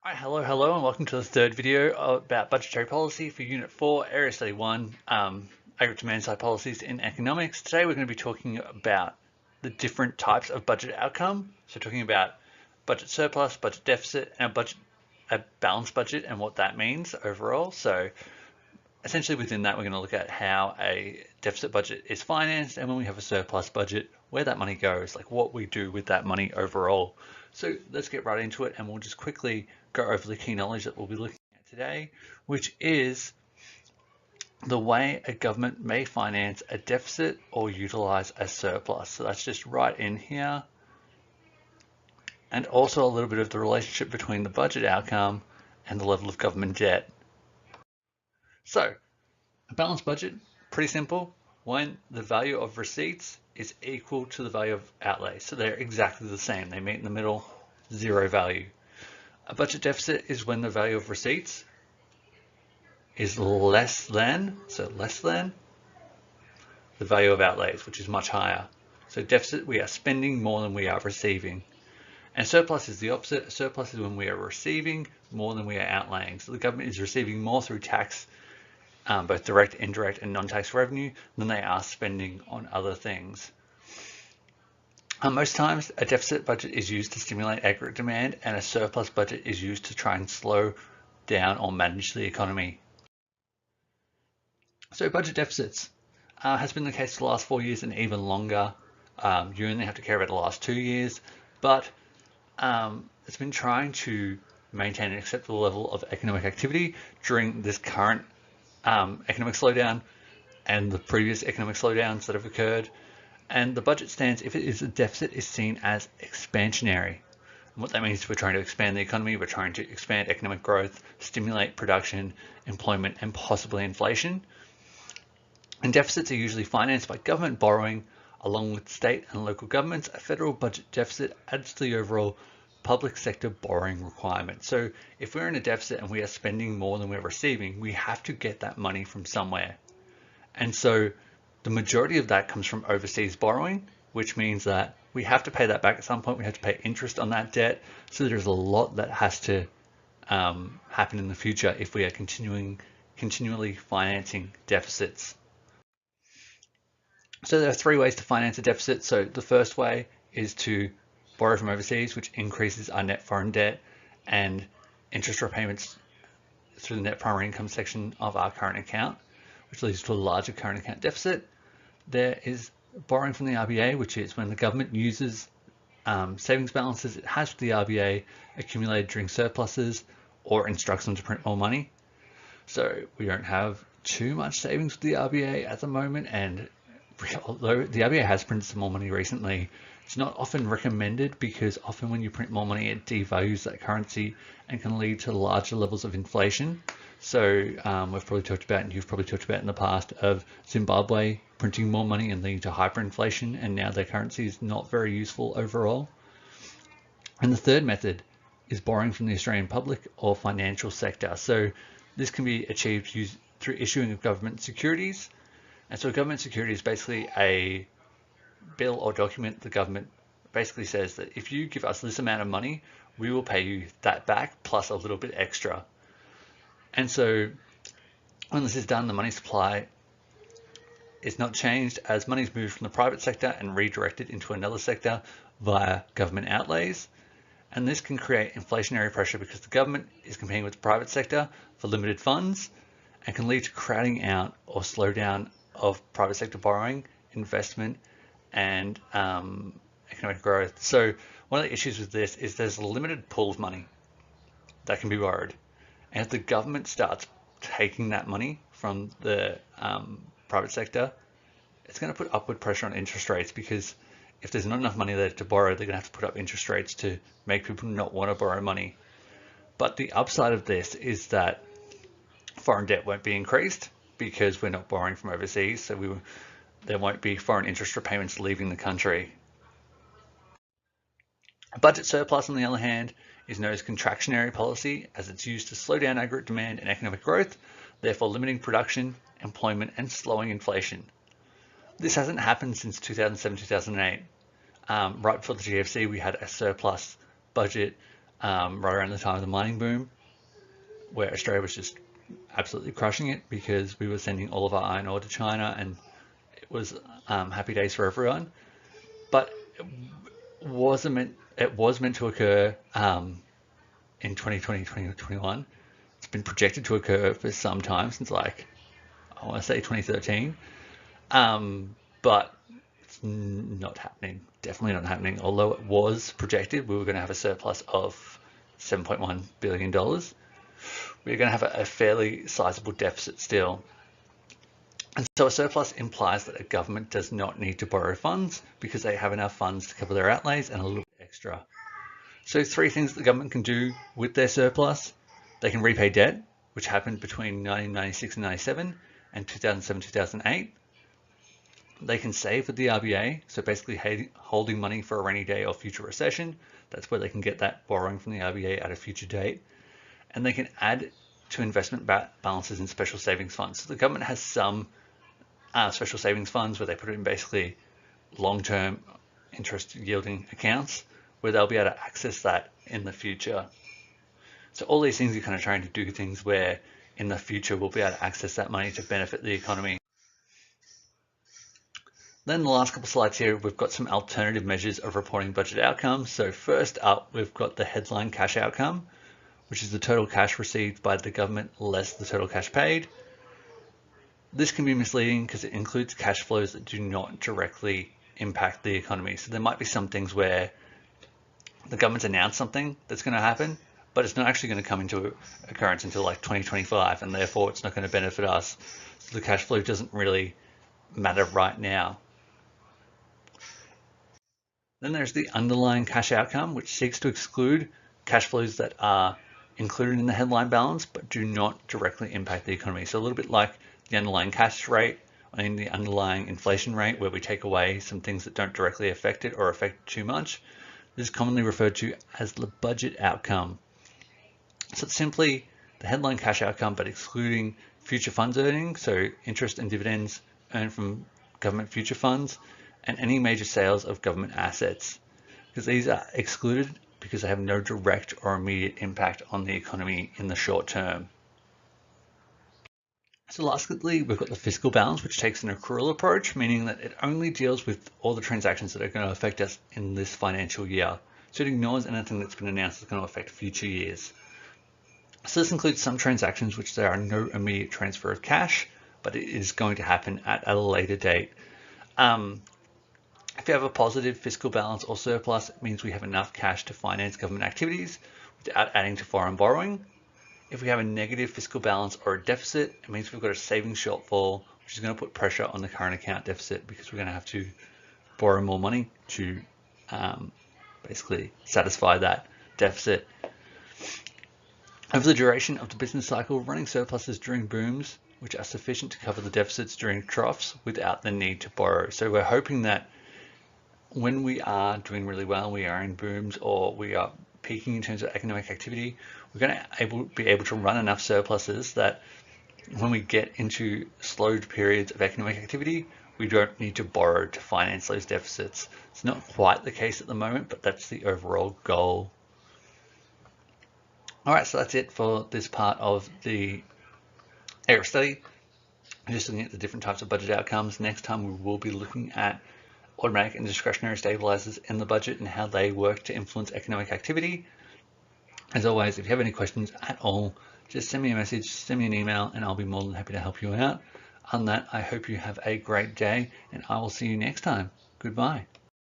Hi, hello, and welcome to the third video about budgetary policy for Unit 4, Area Study 1, Aggregate Demand Side Policies in Economics. Today we're going to be talking about the different types of budget outcome. So talking about budget surplus, budget deficit, and a balanced budget and what that means overall. So essentially within that, we're going to look at how a deficit budget is financed, and when we have a surplus budget, where that money goes, like what we do with that money overall. So let's get right into it, and we'll just quickly go over the key knowledge that we'll be looking at today, which is the way a government may finance a deficit or utilize a surplus. So that's just right in here. And also a little bit of the relationship between the budget outcome and the level of government debt. So a balanced budget, pretty simple, when the value of receipts is equal to the value of outlay. So they're exactly the same. They meet in the middle, zero value. A budget deficit is when the value of receipts is less than the value of outlays, which is much higher. So deficit, we are spending more than we are receiving. And surplus is the opposite. A surplus is when we are receiving more than we are outlaying. So the government is receiving more through tax, both direct, indirect, and non-tax revenue than they are spending on other things. Most times, a deficit budget is used to stimulate aggregate demand, and a surplus budget is used to try and slow down or manage the economy. So budget deficits has been the case for the last 4 years and even longer. You only have to care about the last 2 years, but it's been trying to maintain an acceptable level of economic activity during this current economic slowdown and the previous economic slowdowns that have occurred. And the budget stance, if it is a deficit, is seen as expansionary. And what that means is we're trying to expand the economy, we're trying to expand economic growth, stimulate production, employment, and possibly inflation. And deficits are usually financed by government borrowing along with state and local governments. A federal budget deficit adds to the overall public sector borrowing requirement. So if we're in a deficit and we are spending more than we're receiving, we have to get that money from somewhere. And so the majority of that comes from overseas borrowing, which means that we have to pay that back at some point. We have to pay interest on that debt. So there's a lot that has to happen in the future if we are continually financing deficits. So there are 3 ways to finance a deficit. So the first way is to borrow from overseas, which increases our net foreign debt and interest repayments through the net primary income section of our current account, which leads to a larger current account deficit. There is borrowing from the RBA, which is when the government uses savings balances it has with the RBA accumulated during surpluses or instructs them to print more money. So we don't have too much savings with the RBA at the moment, and although the RBA has printed some more money recently, it's not often recommended because often when you print more money, it devalues that currency and can lead to larger levels of inflation. So we've probably talked about, and you've probably talked about in the past, of Zimbabwe printing more money and leading to hyperinflation, and now their currency is not very useful overall. And the third method is borrowing from the Australian public or financial sector. So this can be achieved through issuing of government securities. And so a government security is basically a bill or document. The government basically says that if you give us this amount of money, we will pay you that back plus a little bit extra. And so when this is done, the money supply is not changed as money is moved from the private sector and redirected into another sector via government outlays. And this can create inflationary pressure because the government is competing with the private sector for limited funds and can lead to crowding out or slowdown of private sector borrowing, investment, and economic growth. So one of the issues with this is there's a limited pool of money that can be borrowed. And if the government starts taking that money from the private sector, it's going to put upward pressure on interest rates, because if there's not enough money there to borrow, they're going to have to put up interest rates to make people not want to borrow money. But the upside of this is that foreign debt won't be increased because we're not borrowing from overseas, so there won't be foreign interest repayments leaving the country. A budget surplus, on the other hand, is known as contractionary policy, as it's used to slow down aggregate demand and economic growth, therefore limiting production, employment, and slowing inflation. This hasn't happened since 2007-2008. Right before the GFC, we had a surplus budget right around the time of the mining boom, where Australia was just absolutely crushing it because we were sending all of our iron ore to China, and it was happy days for everyone. But it was meant to occur in 2020, 2021. It's been projected to occur for some time, since like, I want to say 2013. But it's not happening. Definitely not happening. Although it was projected we were going to have a surplus of $7.1 billion, we're going to have a fairly sizable deficit still. And so a surplus implies that a government does not need to borrow funds because they have enough funds to cover their outlays and a little bit extra. So 3 things the government can do with their surplus. They can repay debt, which happened between 1996 and 97 and 2007, 2008. They can save with the RBA, so basically holding money for a rainy day or future recession. That's where they can get that borrowing from the RBA at a future date. And they can add to investment balances in special savings funds. So the government has some special savings funds where they put it in basically long-term interest yielding accounts where they'll be able to access that in the future. So all these things are kind of trying to do things where in the future we'll be able to access that money to benefit the economy. Then the last couple of slides here, we've got some alternative measures of reporting budget outcomes. So first up, we've got the headline cash outcome, which is the total cash received by the government less the total cash paid. This can be misleading because it includes cash flows that do not directly impact the economy. So there might be some things where the government's announced something that's going to happen, but it's not actually going to come into occurrence until like 2025, and therefore it's not going to benefit us. So the cash flow doesn't really matter right now. Then there's the underlying cash outcome, which seeks to exclude cash flows that are included in the headline balance but do not directly impact the economy. So a little bit like the underlying cash rate and the underlying inflation rate, where we take away some things that don't directly affect it or affect too much. This is commonly referred to as the budget outcome. So it's simply the headline cash outcome but excluding future funds earnings, so interest and dividends earned from government future funds, and any major sales of government assets, because these are excluded because they have no direct or immediate impact on the economy in the short term. So lastly, we've got the fiscal balance, which takes an accrual approach, meaning that it only deals with all the transactions that are going to affect us in this financial year. So it ignores anything that's been announced that's going to affect future years. So this includes some transactions which there are no immediate transfer of cash, but it is going to happen at a later date. If you have a positive fiscal balance or surplus, it means we have enough cash to finance government activities without adding to foreign borrowing. If we have a negative fiscal balance or a deficit, it means we've got a savings shortfall, which is going to put pressure on the current account deficit because we're going to have to borrow more money to basically satisfy that deficit. Over the duration of the business cycle, running surpluses during booms, which are sufficient to cover the deficits during troughs without the need to borrow. So we're hoping that when we are doing really well, we are in booms or we are peaking in terms of economic activity, we're going to be able to run enough surpluses that when we get into slowed periods of economic activity, we don't need to borrow to finance those deficits. It's not quite the case at the moment, but that's the overall goal. All right, so that's it for this part of the area study. I'm just looking at the different types of budget outcomes. Next time we will be looking at automatic and discretionary stabilizers in the budget and how they work to influence economic activity. As always, if you have any questions at all, just send me a message, send me an email, and I'll be more than happy to help you out. On that, I hope you have a great day, and I will see you next time. Goodbye.